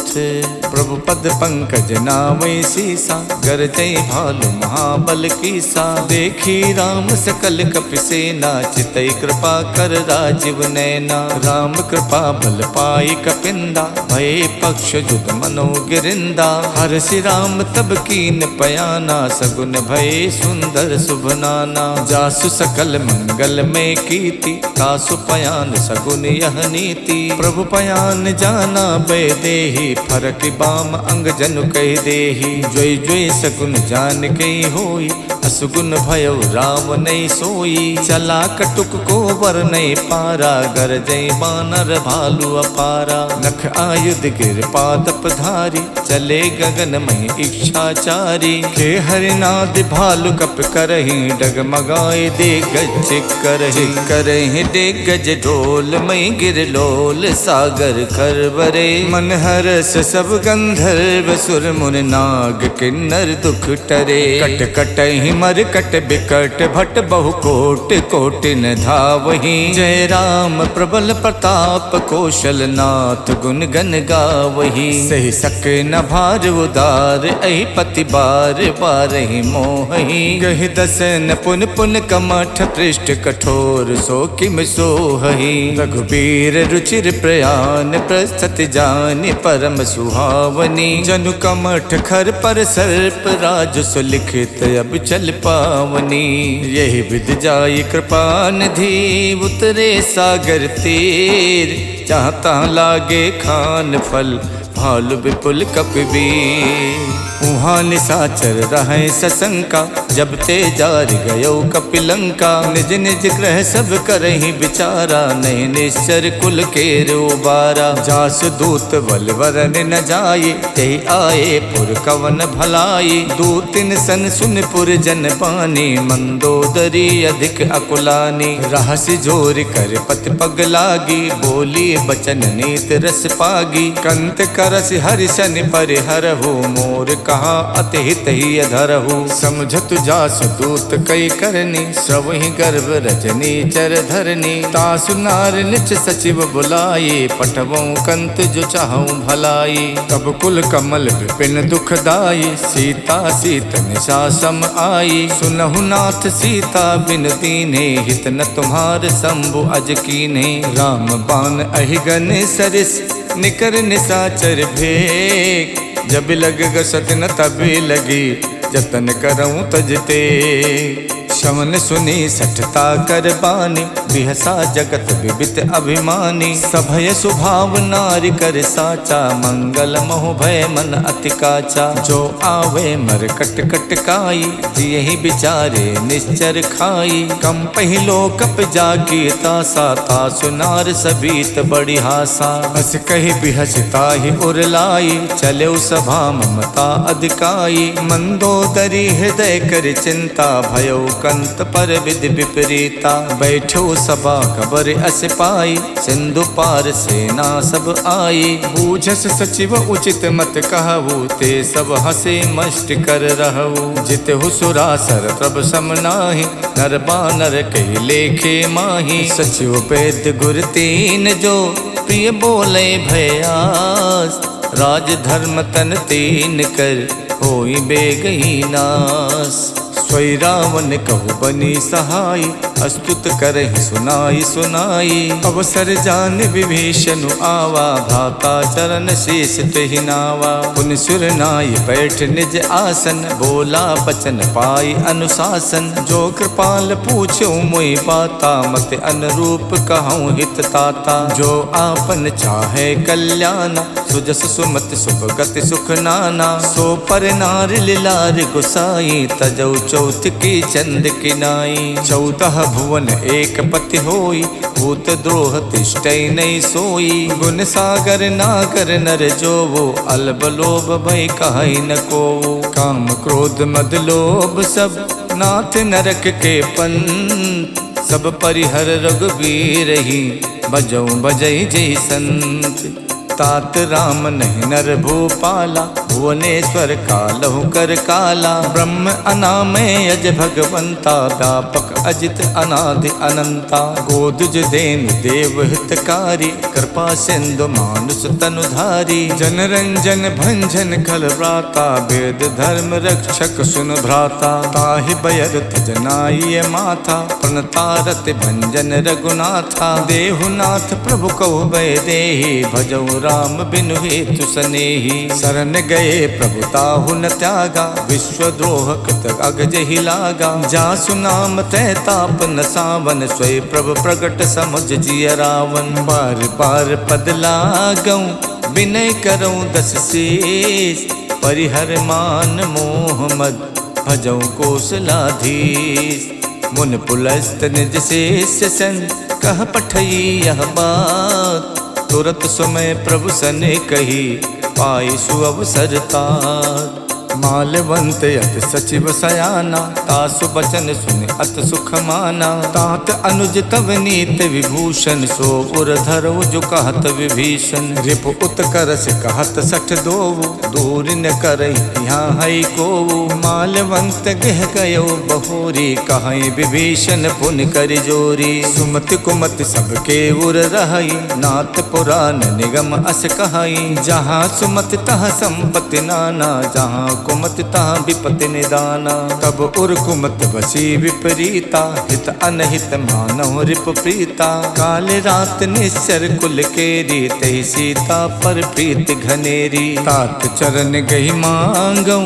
प्रभु पद पंकज नावै सीसा, गरजै भालु महाबल कीसा। देखी राम सकल कपि सेना, चितई कृपा कर राजीव नैना। राम कृपा बल पाई कपिंदा, भये पक्ष जुग मनो गिरिंदा। हरषि राम तब कीन पयाना, सगुन भये सुंदर शुभ नाना। जासु सकल मंगल में कीति, तासु पयान सगुन यह नीति। प्रभु पयान जाना बै देहि, फरक बाम अंग जनु कह देहि। जोई जोई सगुन जान के होई, असुगुन भयो राम नहीं सोई। चला कटुक को वर नहीं पारा, गरजै बानर भालु अपारा। नख आयुध गिर पादप धारी, चले गगन में इच्छाचारी। खे हरिनाद भालु कप करहि, डगमगाए दे गज करहि। करहि दे गज ढोल मई गिर लोल, सागर सागर खरबरे। मन हरस सब गंधर्व सुर मुनि नाग किन्नर दुख टरे। कट कट ही मर कट बिकट भट बहु कोट कोटि न धावहि। जय राम प्रबल प्रताप कौशल नाथ गुण गन गावहि। सही सके न भार उदार अहि पति बार बारहि मोहि। गहि दसन पुन पुन कमठ पृष्ठ कठोर सो किम सोहहि। रघुबीर रुचिर प्रयान प्रस्तुति जानि परम सुहावनी। जनु कमठ खर पर सर्प राज सुलिखित अब चल पावनी। यही विधि जाई कृपा निधि उतरे सागर तीर। जहाँ तहाँ लागे खान फल भालु विपुल कपिबीर। उहाँ निशाचर रहे सशंका जब ते जार गयो कपिलंका। निज निज ग्रह सब करहि विचारा नहीं निश्चर कुल के रोबारा। जास दूत बल वरन न जाये ते आए पुर कवन भलाई। दूतिन सन सुन पुर जन पानी मंदोदरी अधिक अकुलानी। रहसि जोर कर पति पग लागी बोली बचन नीत रस पागी। कंत करस हरिशन परिहरहु मोर कहा अति हित ही अधरहु। समझत जास दूत कई करनी सबहि गर्भ रजनी चर धरनी। तासु नार निच सचिव बुलाये पठवों कंत जो चाहूं भलाई। तब कुल कमल विपिन दुखदाई सीता सीत निशा सम आई। सुनहु नाथ सीता बिन दीन्हे हित न तुम्हार शंभु अज कीन्हे। राम बाण अहिगन सरिस निकर निशाचर भेक। जब लग गसत न तभी लगी जतन करऊं तजते। शवन सुनी सठता कर बानी बिहसा जगत विबित अभिमानी। सभय स्वभाव नारी कर साचा मंगल मोह भय मन अति काचा। जो आवे मर कट कट काई यही बिचारे निश्चर खाई। कम पहिलो कप जाकी तासा तासु नार सबीत बड़ी हासा। हस कही बिहसता ही उरलाई चले सभा ममता अधिकाई। मंदोदरी हृदय कर चिंता भयो कंत पर विधि विपरीता। बैठो सभा खबर अस पाई सिंधु पार सेना सब आई। बूझस सचिव उचित मत कहु ते सब हसे मष्ट कर रहु। जित हुसुरासर प्रभ सम नाही नर बानर कही लेखे माही। सचिव पेद गुर तीन जो प्रिय बोले भयास। राज धर्म तन तीन कर होई बेगही नास। स्वै रावण कहु बनी सहाय अस्तुत करहि सुनाई सुनाई। अवसर जान विभीषण आवा भ्राता चरण शीस तेहि नावा। पुन सुर नाय बैठ निज आसन बोला बचन पाई अनुशासन। जो कृपाल पूछो मोहि बाता मत अनुरूप कहूँ हित ताता। जो आपन चाहे कल्याण सुजस सुमत शुभ गति सुख नाना। सो पर नार लिलार गुसाई तजौ चौथ की चंद किनाई। 14 भुवन एक पति होई भूत द्रोह तिष्ठै नहीं सोई। गुण सागर नागर नर जो वो अल्ब लोभ भय कहै न को। काम क्रोध मद लोभ सब नाथ नरक के पंथ। सब परिहर रघुबीर ही बजौ बजै जय संत। तात राम नहीं नर भूपाला भुवनेश्वर कालहु कर काला। ब्रह्म अनामय अज भगवंता व्यापक अजित अनादि अनंता। गोदुज देन देव हितकारी कृपा सिंधु मानुष तनुधारी। जन रंजन भंजन खल व्राता वेद धर्म रक्षक सुन भ्राता। ताहि बयर तजनाय माथा प्रणतारत भंजन रघुनाथा। देहुनाथ प्रभु कहु भय देहि भजौ राम बिनु हेतु सनेही। शरण गए प्रभु ताहु न त्यागा विश्वद्रोह कृत अगजहि लागा। जासु नाम तै ताप न सावन स्वय प्रभु प्रगट समुझ जिय रावण। बार बार पद लागऊं विनय करऊं दस शीस। परिहर मान मोह मद भजऊं कौशलाधीश। मुन पुलस्त निज शेष सन कह पठई यह बात। तुरत समय प्रभु सने कही पाई सुअवसर तात। मालवंत अत सचिव सयाना, तासु बचन सुन अत सुख माना। तात अनुज तव नीत विभूषण, सो उर धरो जो कहत विभीषण। रिप उत्कर्ष कहत सठ दोवु, दूर न करहि यहाँ है को। मालवंत गह गयो बहोरी, कहीं विभीषण पुन कर जोरी। सुमति कुमति सबके उर रही, नाथ पुराण निगम अस कहाई। जहाँ सुमति तहाँ संपत्ति नाना, जहाँ कुमति तहाँ विपत्ति निदाना। तब उर कुमति बसी विपरीता, हित अनहित मानव रिप प्रीता। काल रात निश्चर कुल केरी, तही सीता पर प्रीति घनेरी। तात चरण गही मांगऊ,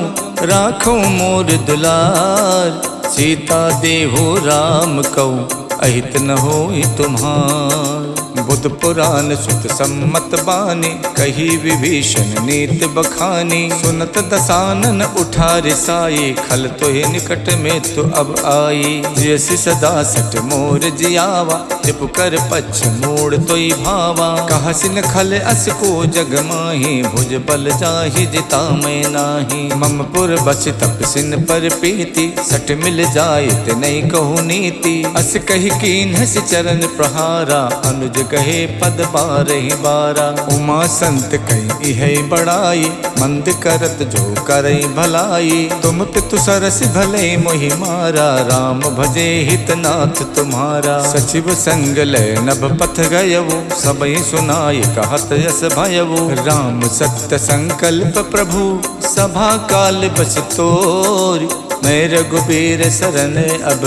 राखो मोर दुलार। सीता देहो राम कऊ, अहित न होई तुम्हार। बुध पुराण सुत सम्मत बानी, कही विभीषण नीत बखानी। सुनत दसानन उठा रिसाई, खल तोहि निकट में तो अब आई। जैसी सदा सट मोर जियावा, रिपु कर पछ मोड़ तोई भावा। कहसिन खल अस को जग माही, भुज बल जाहि जिता मैं नाही। मम पुर बस तपसिन पर प्रीति, सट मिल जाए ते नहीं कहु नीति। अस कही कीन हस चरण प्रहारा, अनुज कहे पद बारहि बारा। उमा संत कही है बड़ाई, मंद करत जो करई भलाई। तुम पितु सरस भले मोहि मारा, राम भजे हितनाथ तुम्हारा। सचिव संग लय नभ पथ गयवु, सबई सुनाई कहत यस भयवु। राम सत्य संकल्प प्रभु, सभा काल बस तोर। मैं रघुबीर सरन अब,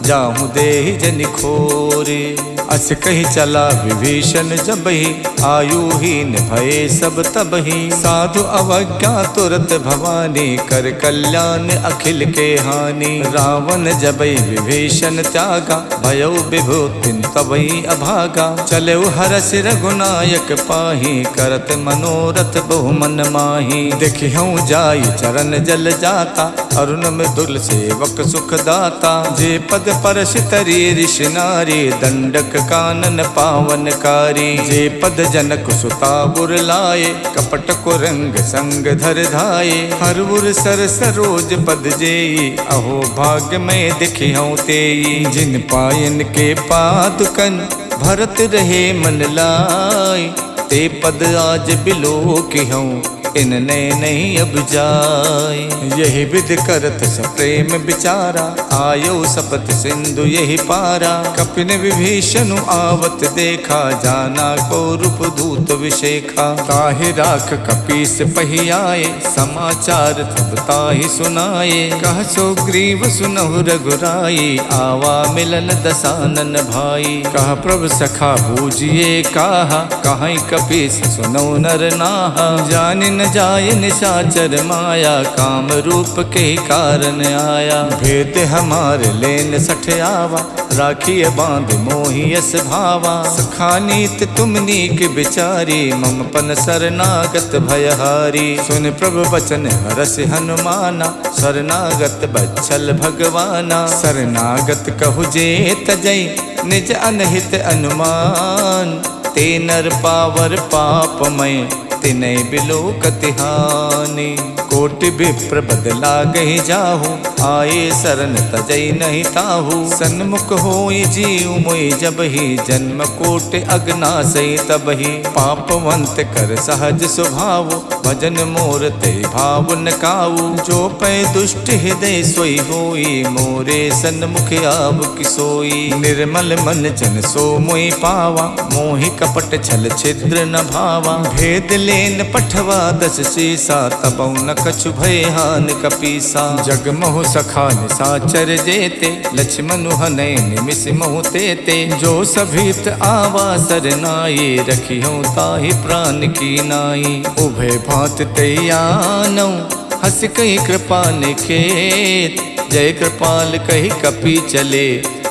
जाहूँ देहि जनि खोरे। अस कही चला विभीषण जबहि, आयुहीन भये सब तबहि। साधु अवज्ञा तुरत भवानी, कर कल्याण अखिल के हानि। रावण जबहि विभीषण त्यागा, भयो विभूतिन तबहि अभागा। चले हरस रघुनायक पाही, करत मनोरथ बहु मन माही। देखिहूँ जाई चरण जल जाता, अरुण मृदुल सेवक सुख दाता। जे पद परश तरी ऋषि नारी, दंडक कानन पावनकारी। जे पद जनक सुता गुर लाए, कपट को रंग संग धर धाये। हर उर सर सरोज पद जेई, अहो भाग्य में दिखिहूँ तेई। जिन पायन के पादुकन, भरत रहे मन लाई। ते पद आज बिलो किहूँ, इनने नहीं अब जाए। यही विध करत सप्रेम विचारा, आयो सपत सिंधु यही पारा। कपिन विभीषण आवत देखा, जाना को रूप दूत विशेखा। ताहि राख कपीस पही आए, समाचार तब ताहि सुनाए। कह सो ग्रीव सुनहु रघुराई, आवा मिलन दसानन भाई। कह प्रभु सखा बूझिए काहा, कहीं कपीस सुनौ नर नाहा। जानि न जाय निशाचर माया, काम रूप के कारण आया। भेद हमारे लेन सठ आवा, राखिए बांध मोहियस भावा। सखानीत तुम नीक बिचारी, मम पन शरणागत भयहारी। सुन प्रभु बचन हरस हनुमाना, शरणागत बच्छल भगवाना। शरणागत कहु जे तजई, निज अनहित अनुमान। ते नर पावर पापमय, तिनै बिलो कतिहानि। कोटि विप्र बदला गही जाहू, आए शरण तजई नहीं ताहू। सन्मुख होई जीव मोहि जबहि, जन्म कोटि अगनासई तबहि। पापवंत कर सहज स्वभाव, भजन मोर ते भाव न काऊ। जो पै दुष्ट हृदय सोई होई, मोरे सन्मुख आव किसोई। निर्मल मन जन सो मोहि पावा, मोहि कपट छल छिद्र न भावा। भेद लेन पठवा दस सीसा, तबौ न कछु भय हान कपीसा। जग मोह सखा निसाचर जेते, लक्ष्मण हनय निमिष मोह तेते। जो सभीत आवा सरनाई, रखियो ताहि प्राण की नाई। उभय भांत तैयानौ, हस कही कृपा निखेत। जय कृपाल कही कपि चले,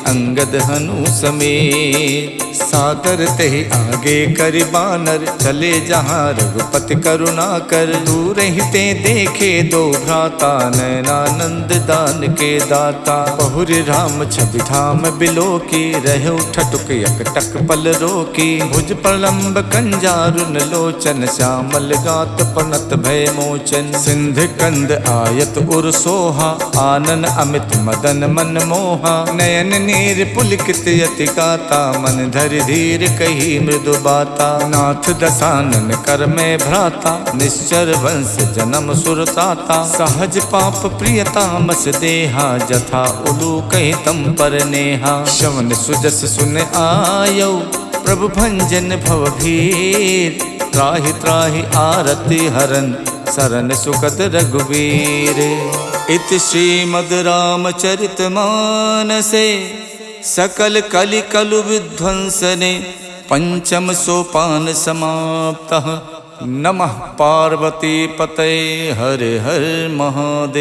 अंगद हनु समेत। सादर ते ही आगे करि बानर, चले जहाँ रघुपति करुणा कर। दूर ही ते देखे दो भ्राता, नयनानंद दान के दाता। बहुरी राम छवि धाम बिलो की, रहे ठटुक यकटक पल रोकी। भुज प्रलंब कंजारुन लोचन, श्यामल गात पनत भय मोचन। सिंध कंद आयत उर सोहा, आनन अमित मदन मन मोहा। नयन नीर पुलकित यति गाता, मन धरि धीर कही मृदु बाता। नाथ दसानन कर में भ्राता, निश्चर वंश जन्म सुरताता। सहज पाप प्रियतामस देहा, जथा उलू कही तम पर नेहा। श्रवण सुजस सुन आयो, प्रभु भंजन भव भीर। त्राहि त्राहि आरति हरन, शरण सुखद रघुवीर। इति श्रीमद् रामचरित मानसे, सकल कलि कलु विध्वंसने। पंचम सोपान समाप्तः, नमः पार्वती पतये हर हर महादेव।